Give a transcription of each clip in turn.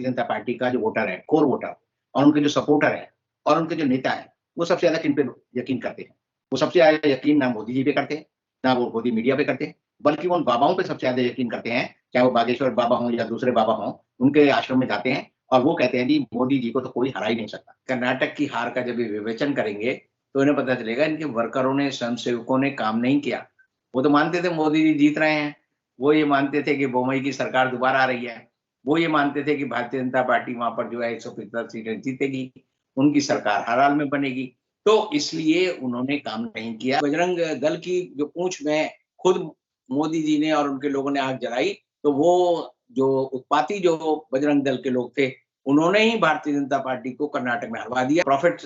Bharatiya Janata party का जो voter है, कोर वोटर, और उनके जो सपोर्टर है और उनके जो नेता है, वो सबसे ज्यादा किन पे यकीन करते हैं? वो सबसे ज्यादा यकीन ना मोदी जी पे करते हैं, ना वो मोदी मीडिया पे करते हैं, बल्कि वो उन बाबाओं पे सबसे ज्यादा यकीन करते हैं, चाहे वो बागेश्वर बाबा हों या दूसरे बाबा हों, उनके आश्रम में जाते हैं और वो कहते हैं जी मोदी जी को तो कोई हरा ही नहीं सकता। कर्नाटक की हार का जब ये विवेचन करेंगे, तो इन्हें पता चलेगा इनके वर्करों ने, स्वयंसेवकों ने काम नहीं किया। वो तो मानते थे मोदी जी जीत रहे हैं, वो ये मानते थे कि बोमई की सरकार दोबारा आ रही है, वो ये मानते थे कि भारतीय जनता पार्टी वहां पर जो है 175 सीटें जीतेगी, उनकी सरकार हर हाल में बनेगी। तो इसलिए उन्होंने काम नहीं किया। बजरंग दल की जो पूंछ में खुद मोदी जी ने और उनके लोगों ने आग जलाई, तो वो जो उत्पाती जो बजरंग दल के लोग थे, उन्होंने ही भारतीय जनता पार्टी को कर्नाटक में हरवा दिया। प्रॉफिट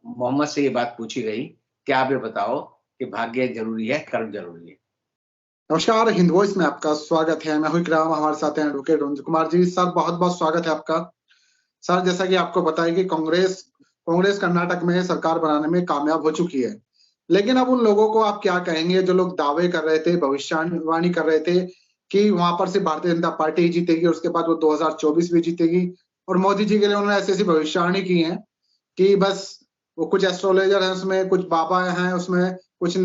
मोहम्मद से ये बात पूछी गई कि आप ये बताओ कि भाग्य जरूरी है, कर्म जरूरी है। नमस्कार, हिंद वॉइस में आपका स्वागत है। मैं हूं इकराम, हमारे साथ हैं एडवोकेट रंजन कुमार जी। सर, बहुत बहुत स्वागत है आपका। सर, जैसा कि आपको पता है कि कांग्रेस कर्नाटक में सरकार बनाने में कामयाब हो चुकी है, लेकिन अब उन लोगों को आप क्या कहेंगे जो लोग दावे कर रहे थे, भविष्यवाणी कर रहे थे कि वहां पर से भारतीय जनता पार्टी ही जीतेगी, उसके बाद वो 2024 भी जीतेगी, और मोदी जी के लिए उन्होंने ऐसी ऐसी भविष्यवाणी की है कि बस वो कुछ एस्ट्रोलॉजर हैं उसमें, कुछ बाबा हैं उसमें, कुछ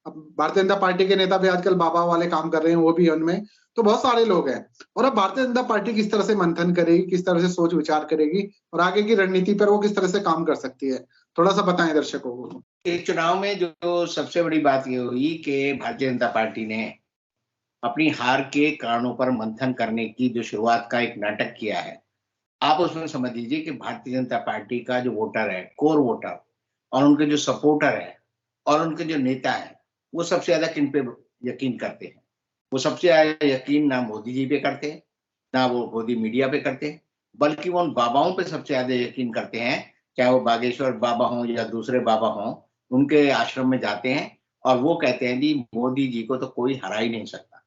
भारतीय जनता पार्टी के नेता भी आजकल बाबा वाले काम कर रहे हैं, वो भी उनमें, तो बहुत सारे लोग हैं। और अब भारतीय जनता पार्टी किस तरह से मंथन करेगी, किस तरह से सोच विचार करेगी और आगे की रणनीति पर वो किस तरह से काम कर सकती है, थोड़ा सा बताएं दर्शकों को। इस चुनाव में जो सबसे बड़ी बात ये हुई कि भारतीय जनता पार्टी ने अपनी हार के कारणों पर मंथन करने की जो शुरुआत का एक नाटक किया है। आप उसमें समझ लीजिए कि भारतीय जनता पार्टी का जो वोटर है, कोर वोटर, और उनके जो सपोर्टर है और उनके जो नेता है, वो सबसे ज्यादा किन पे यकीन करते हैं? वो सबसे ज्यादा यकीन ना मोदी जी पे करते हैं, ना वो मोदी मीडिया पे करते हैं, बल्कि वो उन बाबाओं पे सबसे ज्यादा यकीन करते हैं, चाहे वो बागेश्वर बाबा हों या दूसरे बाबा हों, उनके आश्रम में जाते हैं और वो कहते हैं जी मोदी जी को तो कोई हरा ही नहीं सकता।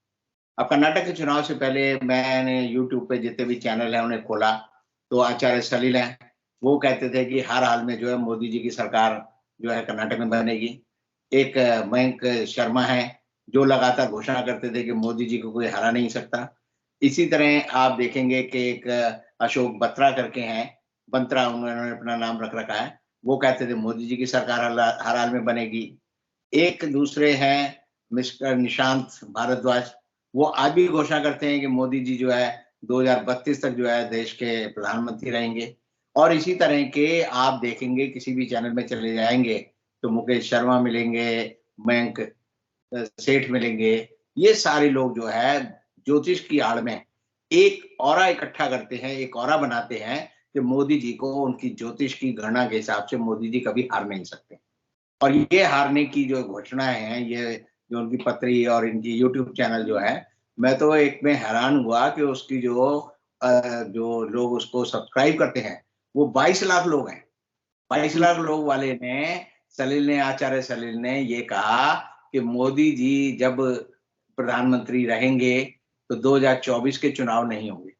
अब कर्नाटक के चुनाव से पहले मैंने यूट्यूब पे जितने भी चैनल हैं उन्हें खोला, तो आचार्य सलील हैं, वो कहते थे कि हर हाल में जो है मोदी जी की सरकार जो है कर्नाटक में बनेगी। एक मयंक शर्मा है, जो लगातार घोषणा करते थे कि मोदी जी को कोई हरा नहीं सकता। इसी तरह आप देखेंगे कि एक अशोक बत्रा करके हैं, बंत्रा उन्होंने अपना नाम रख रखा है, वो कहते थे मोदी जी की सरकार हर हाल में बनेगी। एक दूसरे हैं मिस्टर निशांत भारद्वाज, वो आज भी घोषणा करते हैं कि मोदी जी जो है 2032 तक जो है देश के प्रधानमंत्री रहेंगे। और इसी तरह के आप देखेंगे, किसी भी चैनल में चले जाएंगे तो मुकेश शर्मा मिलेंगे, मयंक सेठ मिलेंगे। ये सारे लोग जो है ज्योतिष की आड़ में एक ऑरा इकट्ठा करते हैं, एक ऑरा बनाते हैं कि मोदी जी को उनकी ज्योतिष की गणना के हिसाब से मोदी जी कभी हार नहीं सकते। और ये हारने की जो घोषणाएं हैं, ये जो उनकी पत्री और इनकी यूट्यूब चैनल जो है, मैं तो एक में हैरान हुआ कि उसकी जो लोग उसको सब्सक्राइब करते हैं, वो 22 लाख लोग हैं। 22 लाख लोग वाले ने आचार्य सलील ने ये कहा कि मोदी जी जब प्रधानमंत्री रहेंगे तो 2024 के चुनाव नहीं होंगे,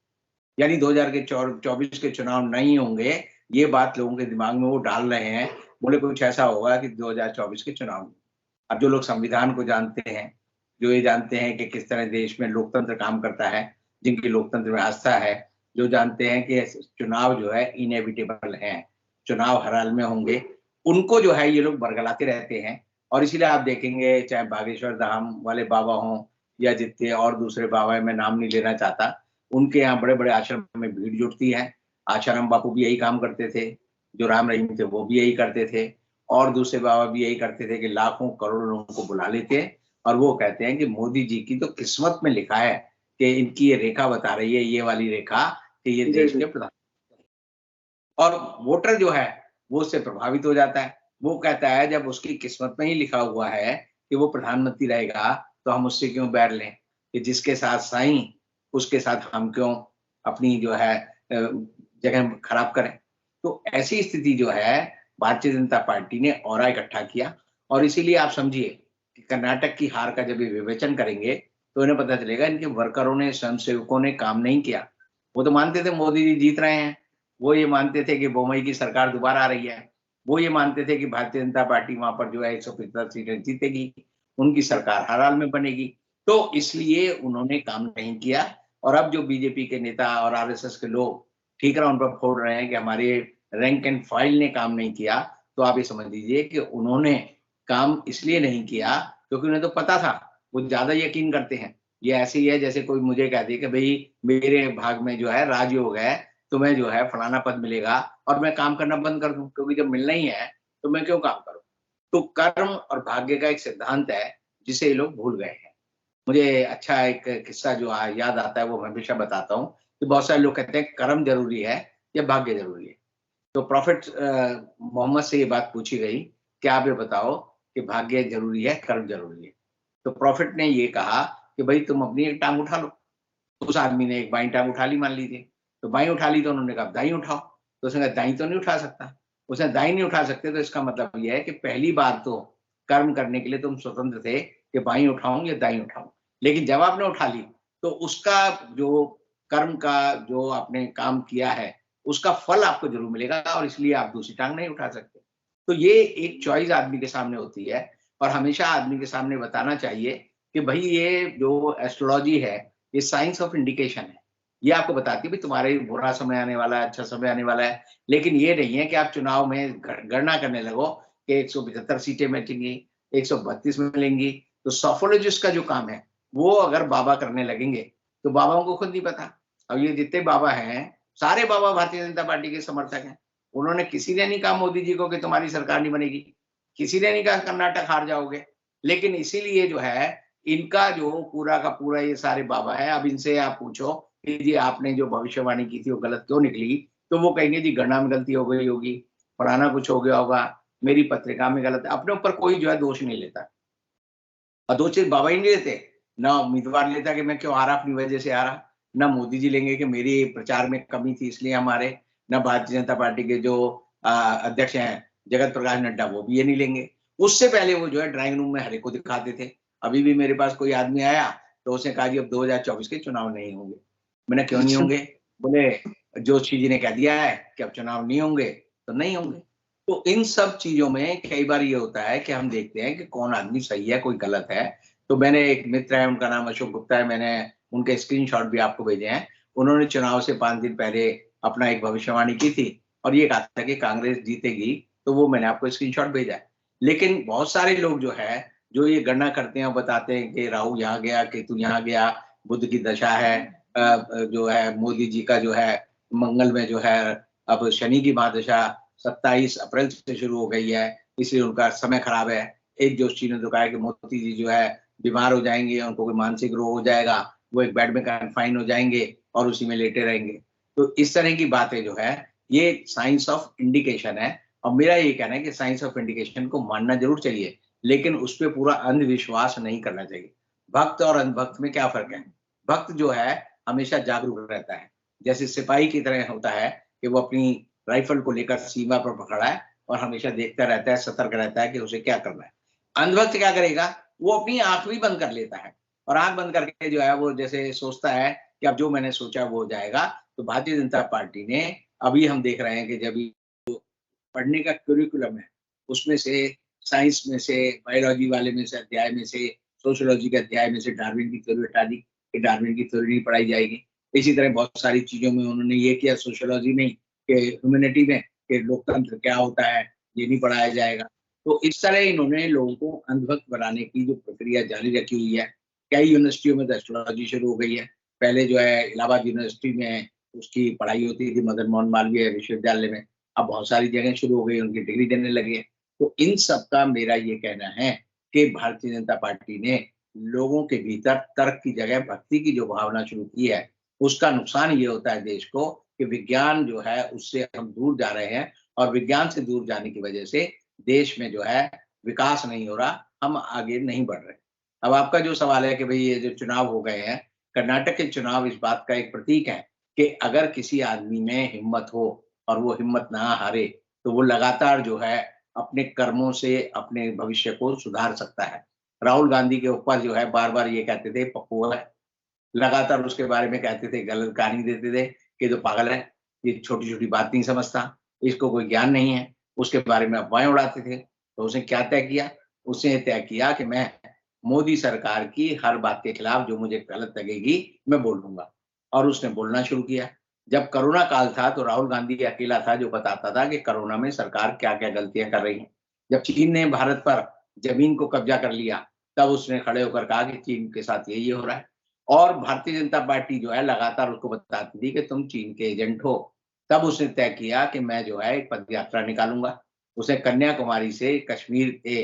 यानी 2024 के चुनाव नहीं होंगे। ये बात लोगों के दिमाग में वो डाल रहे हैं, बोले कुछ ऐसा होगा कि 2024 के चुनाव में। अब जो लोग संविधान को जानते हैं, जो ये जानते हैं कि किस तरह देश में लोकतंत्र काम करता है, जिनकी लोकतंत्र में आस्था है, जो जानते हैं कि चुनाव जो है इनएविटेबल है, चुनाव हर हाल में होंगे, उनको जो है ये लोग बरगलाते रहते हैं। और इसीलिए आप देखेंगे, चाहे बागेश्वर धाम वाले बाबा हों या जितने और दूसरे बाबा है, मैं नाम नहीं लेना चाहता, उनके यहाँ बड़े बड़े आश्रम में भीड़ जुटती है। आश्रम बापू भी यही काम करते थे, जो राम रहीम थे वो भी यही करते थे, और दूसरे बाबा भी यही करते थे कि लाखों करोड़ों लोगों को बुला लेते हैं और वो कहते हैं कि मोदी जी की तो किस्मत में लिखा है कि इनकी ये रेखा बता रही है, ये वाली रेखा, कि ये देश के प्रधान। और वोटर जो है वो उससे प्रभावित हो जाता है। वो कहता है जब उसकी किस्मत में ही लिखा हुआ है कि वो प्रधानमंत्री रहेगा, तो हम उससे क्यों बैर लें, कि जिसके साथ साईं उसके साथ हम क्यों अपनी जो है जगह खराब करें। तो ऐसी स्थिति जो है, भारतीय जनता पार्टी ने ऑरा इकट्ठा किया। और इसीलिए आप समझिए कि कर्नाटक की हार का जब ये विवेचन करेंगे, तो इन्हें पता चलेगा इनके वर्करों ने, स्वयंसेवकों ने काम नहीं किया। वो तो मानते थे मोदी जी जीत रहे हैं, वो ये मानते थे कि बोमई की सरकार दोबारा आ रही है, वो ये मानते थे कि भारतीय जनता पार्टी वहां पर जो है 175 सीटें जीतेगी, उनकी सरकार हर हाल में बनेगी। तो इसलिए उन्होंने काम नहीं किया और अब जो बीजेपी के नेता और आरएसएस के लोग ठीकरा उन पर फोड़ रहे हैं कि हमारे रैंक एंड फाइल ने काम नहीं किया, तो आप ये समझ लीजिए कि उन्होंने काम इसलिए नहीं किया क्योंकि उन्हें तो पता था, वो ज्यादा यकीन करते हैं। ये ऐसे ही है जैसे कोई मुझे कह दे कि भाई मेरे भाग में जो है राजयोग है, तुम्हें जो है फलाना पद मिलेगा और मैं काम करना बंद कर दूं, क्योंकि जब मिलना ही है तो मैं क्यों काम करूं। तो कर्म और भाग्य का एक सिद्धांत है जिसे ये लोग भूल गए हैं। मुझे अच्छा एक किस्सा जो याद आता है वो मैं हमेशा बताता हूँ कि बहुत सारे लोग कहते हैं कर्म जरूरी है या भाग्य जरूरी है। तो प्रॉफिट मोहम्मद से ये बात पूछी गई कि आप ये बताओ कि भाग्य जरूरी है कर्म जरूरी है। तो प्रॉफिट ने ये कहा कि भाई तुम अपनी एक टांग उठा लो। उस आदमी ने एक बाईं टांग उठा ली मान लीजिए, तो बाईं उठा ली तो उन्होंने कहा दाईं उठाओ, तो उसने कहा दाईं तो नहीं उठा सकता। उसने दाईं नहीं उठा सकते तो इसका मतलब ये है कि पहली बार तो कर्म करने के लिए तुम स्वतंत्र थे कि बाईं उठाऊं या दाईं उठाऊं, लेकिन जब आपने उठा ली तो उसका जो कर्म का जो आपने काम किया है उसका फल आपको जरूर मिलेगा और इसलिए आप दूसरी टांग नहीं उठा सकते। तो ये एक चॉइस आदमी के सामने होती है और हमेशा आदमी के सामने बताना चाहिए कि भाई ये जो एस्ट्रोलॉजी है ये साइंस ऑफ इंडिकेशन है। ये आपको बताती है भाई तुम्हारे बुरा समय आने वाला है, अच्छा समय आने वाला है, लेकिन ये नहीं है कि आप चुनाव में गणना करने लगो कि 175 सीटें मिलेंगी, 132 मिलेंगी। तो सोफोलॉजिस्ट का जो काम है वो अगर बाबा करने लगेंगे तो बाबाओं को खुद नहीं पता। अब ये जितने बाबा हैं सारे बाबा भारतीय जनता पार्टी के समर्थक हैं। उन्होंने किसी ने नहीं कहा मोदी जी को कि तुम्हारी सरकार नहीं बनेगी, किसी ने नहीं कहा कर्नाटक हार जाओगे, लेकिन इसीलिए जो है इनका जो पूरा का पूरा ये सारे बाबा है, अब इनसे आप पूछो कि जी आपने जो भविष्यवाणी की थी वो गलत क्यों निकली, तो वो कहेंगे जी गणना में गलती हो गई होगी, फलाना कुछ हो गया होगा, मेरी पत्रिका में गलत है। अपने ऊपर कोई जो है दोष नहीं लेता और दो चीज बाबा ही नहीं लेते, ना उम्मीदवार लेता कि मैं क्यों आ रहा अपनी वजह से आ रहा, ना मोदी जी लेंगे कि मेरी प्रचार में कमी थी इसलिए हमारे, ना भारतीय जनता पार्टी के जो अध्यक्ष हैं जगत प्रकाश नड्डा वो भी ये नहीं लेंगे। उससे पहले वो जो है ड्राइंग रूम में हर एक को दिखाते थे। अभी भी मेरे पास कोई आदमी आया तो उसने कहा जी अब 2024 के चुनाव नहीं होंगे। मैंने क्यों नहीं अच्छा। होंगे? बोले जोशी जी ने कह दिया है कि अब चुनाव नहीं होंगे तो नहीं होंगे। तो इन सब चीजों में कई बार ये होता है कि हम देखते हैं कि कौन आदमी सही है कोई गलत है। तो मैंने एक मित्र है उनका नाम अशोक गुप्ता है, मैंने उनके स्क्रीनशॉट भी आपको भेजे हैं। उन्होंने चुनाव से 5 दिन पहले अपना एक भविष्यवाणी की थी और ये कहा था कि कांग्रेस जीतेगी, तो वो मैंने आपको स्क्रीनशॉट भेजा है। लेकिन बहुत सारे लोग जो है जो ये गणना करते हैं और बताते हैं कि राहु यहाँ गया, केतु यहाँ गया, बुध की दशा है, जो है मोदी जी का जो है मंगल में जो है अब शनि की महादशा 27 अप्रैल से शुरू हो गई है, इसलिए उनका समय खराब है। एक जोशी ने तो कहा है कि मोदी जी जो है बीमार हो जाएंगे, उनको कोई मानसिक रोग हो जाएगा, वो एक बेड में कन्फाइन हो जाएंगे और उसी में लेटे रहेंगे। तो इस तरह की बातें जो है ये साइंस ऑफ इंडिकेशन है और मेरा ये कहना है कि साइंस ऑफ इंडिकेशन को मानना जरूर चाहिए, लेकिन उस पर पूरा अंधविश्वास नहीं करना चाहिए। भक्त और अंधभक्त में क्या फर्क है? भक्त जो है हमेशा जागरूक रहता है, जैसे सिपाही की तरह होता है कि वो अपनी राइफल को लेकर सीमा पर पकड़ा है और हमेशा देखता रहता है, सतर्क रहता है कि उसे क्या करना है। अंधभक्त क्या करेगा? वो अपनी आंख भी बंद कर लेता है और आंख बंद करके जो है वो जैसे सोचता है कि अब जो मैंने सोचा वो हो जाएगा। तो भारतीय जनता पार्टी ने अभी हम देख रहे हैं कि जब पढ़ने का करिकुलम है उसमें से साइंस में से बायोलॉजी वाले में से अध्याय में से सोशियोलॉजी के अध्याय में से डार्विन की थ्योरी हटा दी कि डार्विन की थ्योरी नहीं पढ़ाई जाएगी। इसी तरह बहुत सारी चीजों में उन्होंने ये किया सोशियोलॉजी में कि ह्यूमैनिटी में कि लोकतंत्र क्या होता है ये नहीं पढ़ाया जाएगा। तो इस तरह इन्होंने लोगों को अंधभक्त बनाने की जो प्रक्रिया जारी रखी हुई है। कई यूनिवर्सिटियों में तो एस्ट्रोलॉजी शुरू हो गई है। पहले जो है इलाहाबाद यूनिवर्सिटी में उसकी पढ़ाई होती थी, मदन मोहन मालवीय विश्वविद्यालय में। अब बहुत सारी जगह शुरू हो गई, उनकी डिग्री देने लगे। तो इन सब का मेरा ये कहना है कि भारतीय जनता पार्टी ने लोगों के भीतर तर्क की जगह भक्ति की जो भावना शुरू की है, उसका नुकसान ये होता है देश को कि विज्ञान जो है उससे हम दूर जा रहे हैं और विज्ञान से दूर जाने की वजह से देश में जो है विकास नहीं हो रहा, हम आगे नहीं बढ़ रहे। अब आपका जो सवाल है कि भाई ये जो चुनाव हो गए हैं, कर्नाटक के चुनाव इस बात का एक प्रतीक है कि अगर किसी आदमी में हिम्मत हो और वो हिम्मत ना हारे, तो वो लगातार जो है अपने कर्मों से अपने भविष्य को सुधार सकता है। राहुल गांधी के ऊपर जो है बार-बार ये कहते थे पप्पू है, लगातार उसके बारे में कहते थे, गलत कहानी देते थे कि तो पागल है, ये छोटी-छोटी बात नहीं समझता, इसको कोई ज्ञान नहीं है, उसके बारे में अफवाहें उड़ाते थे। तो उसने क्या तय किया? उसने तय किया कि मैं मोदी सरकार की हर बात के खिलाफ जो मुझे गलत लगेगी, मैं बोल दूँगा। और उसने बोलना शुरू किया। जब कोरोना काल था तो राहुल गांधी अकेला था जो बताता था कि कोरोना में सरकार क्या-क्या गलतियां कर रही है। जब चीन ने भारत पर जमीन को कब्जा कर लिया, तब उसने खड़े होकर कहा कि चीन के साथ ये हो रहा है। और भारतीय जनता पार्टी जो है लगातार उसको बताती थी कि तुम चीन के एजेंट हो। तब उसने तय किया कि मैं जो है एक पदयात्रा निकालूंगा। उसने कन्याकुमारी से कश्मीर के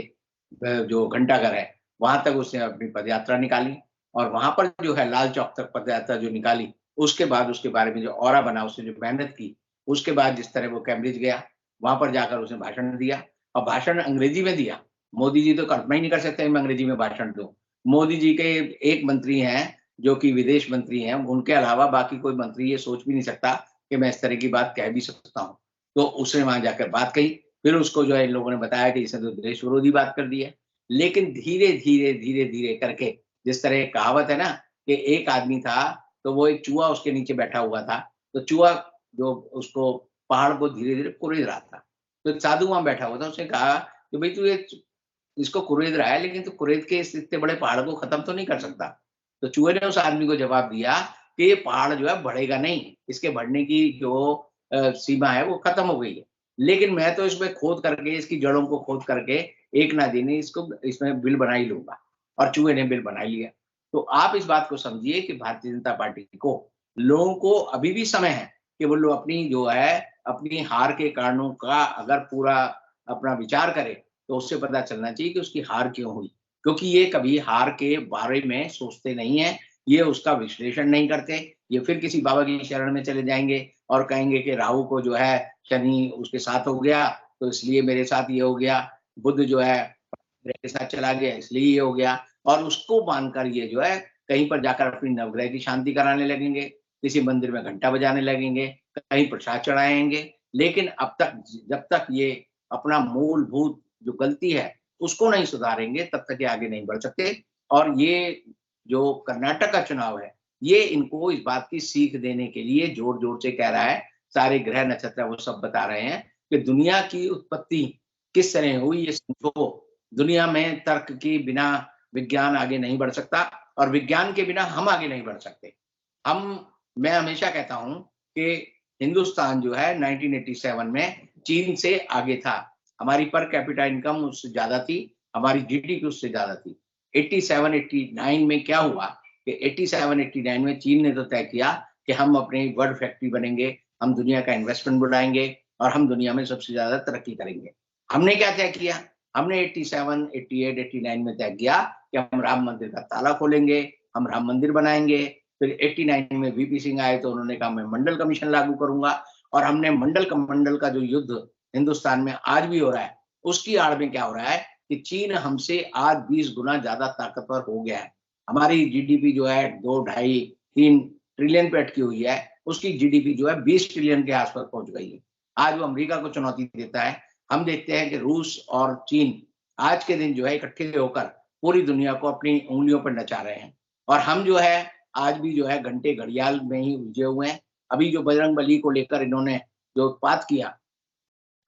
जो घंटाघर है, वहां तक उसने अपनी पदयात्रा निकाली और वहां पर जो है लाल चौक तक पदयात्रा जो निकाली, उसके बाद उसके बारे में जो ऑरा बना, उसने जो मेहनत की, उसके बाद जिस तरह वो कैम्ब्रिज गया, वहां पर जाकर उसने भाषण दिया और भाषण अंग्रेजी में दिया। मोदी जी तो कल्पना ही नहीं कर सकते मैं अंग्रेजी में भाषण दूं। मोदी जी के एक मंत्री हैं जो कि विदेश मंत्री हैं, उनके अलावा बाकी कोई मंत्री ये सोच भी नहीं सकता कि मैं इस तरह की बात कह भी सकता हूँ। तो उसने वहां जाकर बात कही, फिर उसको जो है इन लोगों ने बताया कि इसने तो देश विरोधी बात कर दी है। लेकिन धीरे-धीरे, धीरे-धीरे करके जिस तरह एक कहावत है ना कि एक आदमी था, तो वो एक चूहा उसके नीचे बैठा हुआ था, तो चूहा जो उसको पहाड़ को धीरे-धीरे कुरेद रहा था। तो एक साधु वहाँ बैठा हुआ था, उसने कहा कि भई तू ये इसको कुरेद रहा है, लेकिन तू कुरेद के इस इतने बड़े पहाड़ को खत्म तो नहीं कर सकता। तो चूहे ने उस आदमी को जवाब दिया कि ये पहाड़ जो है बढ़ेगा नहीं, इसके बढ़ने की जो सीमा है वो खत्म हो गई है। लेकिन मैं तो इसमें खोद करके, इसकी जड़ों को खोद करके एक ना दिन इसको इसमें बिल बना ही लूँगा और चूहे ने बिल बना लिया। तो आप इस बात को समझिए कि भारतीय जनता पार्टी को लोगों को अभी भी समय है कि वो लोग अपनी जो है, अपनी हार के कारणों का अगर पूरा अपना विचार करें, तो उससे पता चलना चाहिए कि उसकी हार क्यों हुई। क्योंकि ये कभी हार के बारे में सोचते नहीं हैं, ये उसका विश्लेषण नहीं करते, ये फिर किसी बाबा की शरण में चले जाएँगे और कहेंगे कि राहु को जो है शनि उसके साथ हो गया, तो इसलिए मेरे साथ ये हो गया। बुध जो है मेरे साथ चला गया इसलिए ये हो गया और उसको मानकर ये जो है कहीं पर जाकर अपनी नवग्रह की शांति कराने लगेंगे, किसी मंदिर में घंटा बजाने लगेंगे, कहीं प्रसाद चढ़ाएँगे। लेकिन अब तक जब तक ये अपना मूलभूत जो गलती है, उसको नहीं सुधारेंगे, तब तक ये आगे नहीं बढ़ सकते और ये जो कर्नाटक का चुनाव है, ये इनको इस बात की सीख देने के लिए ज़ोर-ज़ोर से कह रहा है, सारे ग्रह नक्षत्र वो सब बता रहे हैं कि दुनिया की उत्पत्ति किस तरह हुई ये समझो। दुनिया में तर्क के बिना विज्ञान आगे नहीं बढ़ सकता और विज्ञान के बिना हम आगे नहीं बढ़ सकते। हम मैं हमेशा कहता हूँ कि हिंदुस्तान जो है 1987 में चीन से आगे था। हमारी पर कैपिटा इनकम उससे ज़्यादा थी, हमारी जीडीपी उससे ज़्यादा थी। 87-89 में क्या हुआ कि 87-89 में चीन ने तो तय किया कि हम अपनी वर्ल्ड फैक्ट्री बनेंगे, हम दुनिया का इन्वेस्टमेंट बढ़ाएँगे और हम दुनिया में सबसे ज़्यादा तरक्की करेंगे। हमने क्या तय किया? हमने 87, 88, 89 में तय किया कि हम राम मंदिर का ताला खोलेंगे, हम राम मंदिर बनाएँगे। फिर 89 में वीपी सिंह आए तो उन्होंने कहा मैं मंडल कमीशन लागू करूँगा और हमने मंडल का जो युद्ध हिंदुस्तान में आज भी हो रहा है, उसकी आड़ में क्या हो रहा है कि चीन हमसे आज 20 गुना ज़्यादा ताकतवर हो गया है। हमारी जीडीपी जो है 2 ढाई 3 ट्रिलियन पे अटकी हुई है, उसकी जीडीपी जो है 20 ट्रिलियन के आस-पास पहुँच गई है। आज वो अमेरिका को चुनौती देता है। हम देखते हैं कि रूस और चीन आज के दिन जो है इकट्ठे होकर पूरी दुनिया को अपनी उँगलियों पर नचा रहे हैं और हम जो है आज भी जो है घंटे घड़ियाल में ही उलझे हुए हैं। अभी जो बजरंगबली को लेकर इन्होंने जो उत्पात किया,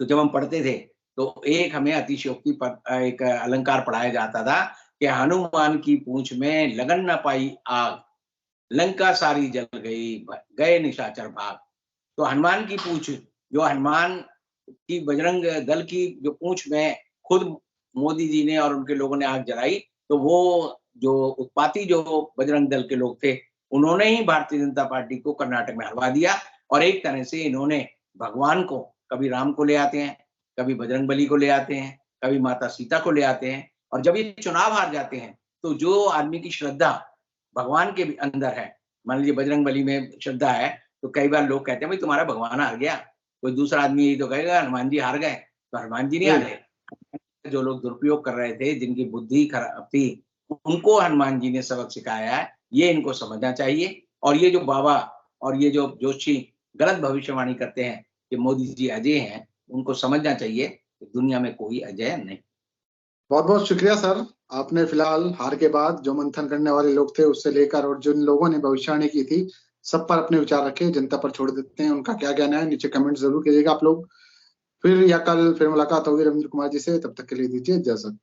तो जब हम पढ़ते थे, तो एक हमें अतिशयोक्ति पर एक अलंकार पढ़ाया जाता था कि हनुमान की पूँछ में लगन ना पाई आग, लंका सारी जल गई, गए निशाचर भाग। तो हनुमान की पूँछ जो हनुमान की बजरंग दल की जो पूँछ में खुद मोदी जी ने और उनके लोगों ने आग जलाई, तो वो जो उत्पाती जो बजरंग दल के लोग थे, उन्होंने ही भारतीय जनता पार्टी को कर्नाटक में हरवा दिया और एक तरह से इन्होंने भगवान को कभी राम को ले आते हैं, कभी बजरंगबली को ले आते हैं, कभी माता सीता को ले आते हैं और जब ये चुनाव हार जाते हैं, तो जो आदमी की श्रद्धा भगवान के भी अंदर है, मान लीजिए बजरंगबली में श्रद्धा है, तो कई बार लोग कहते हैं भाई तुम्हारा भगवान हार गया। कोई दूसरा आदमी यही तो कहेगा हनुमान जी हार गए, तो हनुमान जी नहीं जी। हारे। जो लोग दुरुपयोग कर रहे थे, जिनकी बुद्धि खराब थी, उनको हनुमान जी ने सबक सिखाया है, ये इनको समझना चाहिए और ये जो बाबा और ये जो जोशी गलत भविष्यवाणी करते हैं कि मोदी जी अजय हैं, उनको समझना चाहिए कि दुनिया में कोई अजय नहीं। बहुत-बहुत शुक्रिया सर। आपने फिलहाल हार के बाद जो मंथन करने वाले लोग थे उससे लेकर और जिन लोगों ने भविष्यवाणी की थी, सब पर अपने विचार रखे, जनता पर छोड़ देते हैं। उनका क्या कहना है नीचे कमेंट ज़रूर कीजिएगा आप लोग। फिर या कल फिर मुलाकात होगी रविंद्र कुमार जी से, तब तक के लिए दीजिए इजाज़त।